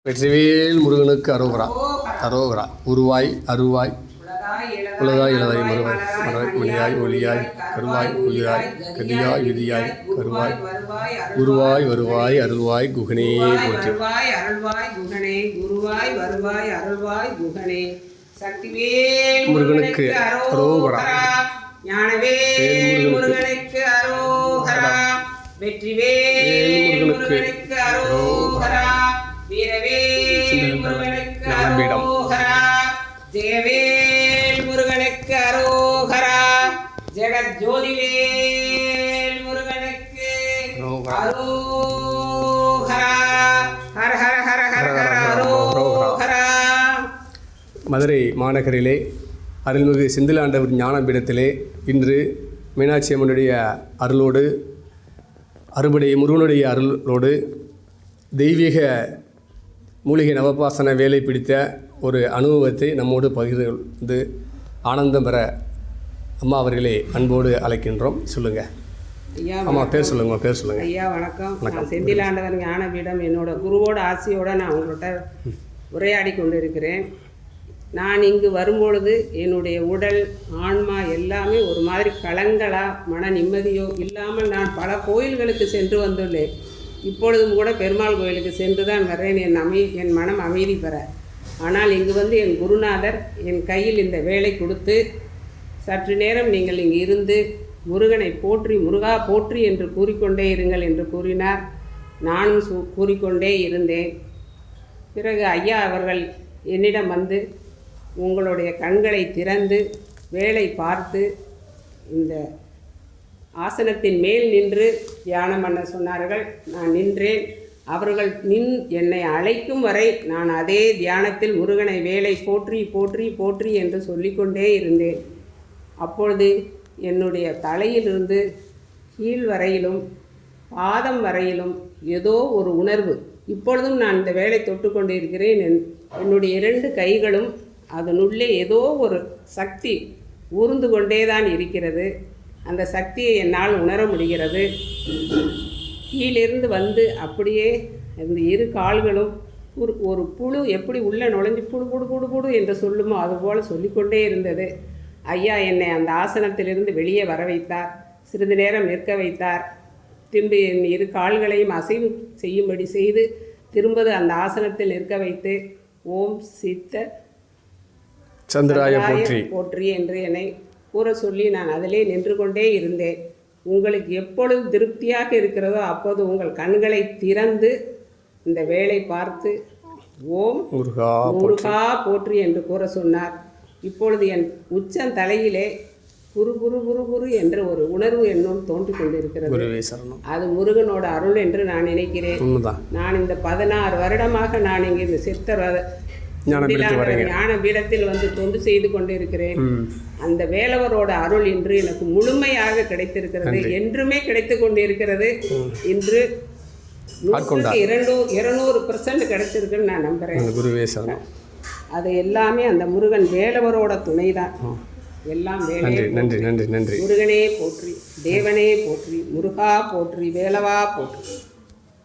வெற்றிவேல் முருகனுக்கு அரோகரா. அரோகரா. உருவாய் அருவாய் உலகாய் இளதாய் மறுவாய் மறை மணியாய் ஒளியாய் கருவாய் உயிராய் கதியாய் விதியாய் கருவாய் உருவாய் வருவாய் அருள்வாய் குகனே போற்றி. முருகனுக்கு அரோகரா. ஞானவேல் முருகனுக்கு அரோகரா. வெற்றிவேல் முருகனுக்கு அரோகரா. வீரவேல் முருகனுக்கு அரோகரா. ஜெயவேல் முருகனுக்கு அரோகரா. ஜெகத் ஜோதிவேல் முருகனுக்கு அரோகரா. ஹர ஹர ஹர ஹர ஹர அரோகரா. மதுரை மாநகரிலே அருள்மிகு செந்திலாண்டவர் ஞானபீடத்திலே இன்று மீனாட்சி அம்மனுடைய அருளோடு அறுபடை முருகனுடைய அருளோடு தெய்வீக மூலிகை நவபாசன வேலை பிடித்த ஒரு அனுபவத்தை நம்மோடு பகிர்ந்து ஆனந்தம் பெற அம்மா அவர்களே அன்போடு அழைக்கின்றோம். சொல்லுங்கள் ஐயா. அம்மா பேர் சொல்லுங்கள். பேர் சொல்லுங்கள் ஐயா. வணக்கம். நான் செந்திலாண்டவர் ஞானபீடம் என்னோட குருவோட ஆசையோடு நான் உங்கள்கிட்ட உரையாடி கொண்டு இருக்கிறேன். நான் இங்கு வரும்பொழுது என்னுடைய உடல் ஆன்மா எல்லாமே ஒரு மாதிரி கலங்களா மன நிம்மதியோ இல்லாமல் நான் பல கோயில்களுக்கு சென்று வந்துள்ளேன். இப்பொழுதும் கூட பெருமாள் கோயிலுக்கு சென்று தான் வர்றேன் என் மனம் அமைதி பெற. ஆனால் இங்கு வந்து என் குருநாதர் என் கையில் இந்த வேலை கொடுத்து சற்று நேரம் நீங்கள் இங்கு இருந்து முருகனை போற்றி முருகா போற்றி என்று கூறிக்கொண்டே இருங்கள் என்று கூறினார். நானும் கூறிக்கொண்டே இருந்தேன். பிறகு ஐயா அவர்கள் என்னிடம் வந்து உங்களுடைய கண்களை திறந்து வேலை பார்த்து இந்த ஆசனத்தின் மேல் நின்று தியானம் பண்ண சொன்னார்கள். நான் நின்றேன். அவர்கள் என்னை அழைக்கும் வரை நான் அதே தியானத்தில் முருகனை வேலை போற்றி போற்றி போற்றி என்று சொல்லிக்கொண்டே இருந்தேன். அப்பொழுது என்னுடைய தலையிலிருந்து கீழ் வரையிலும் பாதம் வரையிலும் ஏதோ ஒரு உணர்வு. இப்பொழுதும் நான் இந்த வேலை தொட்டுக்கொண்டு இருக்கிறேன். என்னுடைய 2 கைகளும் அதனுள்ளே ஏதோ ஒரு சக்தி ஊர்ந்து கொண்டே தான் இருக்கிறது. அந்த சக்தியை என்னால் உணர முடிகிறது. கீழிருந்து வந்து அப்படியே அந்த 2 கால்களும் ஒரு புழு எப்படி உள்ளே நுழைஞ்சு புடு புடு புடு புடு என்று சொல்லுமோ அதுபோல் சொல்லிக்கொண்டே இருந்தது. ஐயா என்னை அந்த ஆசனத்திலிருந்து வெளியே வர வைத்தார். சிறிது நேரம் நிற்க வைத்தார். திரும்பி என் 2 கால்களையும் அசைவு செய்யும்படி செய்து திரும்பது அந்த ஆசனத்தில் நிற்க வைத்து ஓம் சித்த சந்திராய போற்றி என்று என்னை கூற சொல்லி நான் அதிலே நின்று கொண்டே இருந்தேன். உங்களுக்கு எப்பொழுது திருப்தியாக இருக்கிறதோ அப்போது உங்கள் கண்களை திறந்து இந்த வேலை பார்த்து ஓம் முருகா போற்றி என்று கூற சொன்னார். இப்பொழுது என் உச்சம் தலையிலே புரு புரு புரு புரு என்ற ஒரு உணர்வு என்னுள் தோன்றிக் கொண்டிருக்கிறது. அது முருகனோட அருள் என்று நான் நினைக்கிறேன். நான் இந்த 16 வருடமாக நான் இங்கே இந்த சித்தர் ஞான பீடத்தில் வந்து தொண்டு செய்து கொண்டிருக்கிறேன். அந்த வேலவரோட அருள் இன்று எனக்கு முழுமையாக கிடைத்திருக்கிறது. என்றுமே கிடைத்து கொண்டிருக்கிறது. இன்று 200% கிடைத்திருக்குன்னு நான் நம்புறேன். அது எல்லாமே அந்த முருகன் வேலவரோட துணை தான். எல்லாம் நன்றி. முருகனே போற்றி, தேவனே போற்றி, முருகா போற்றி, வேலவா போற்றி.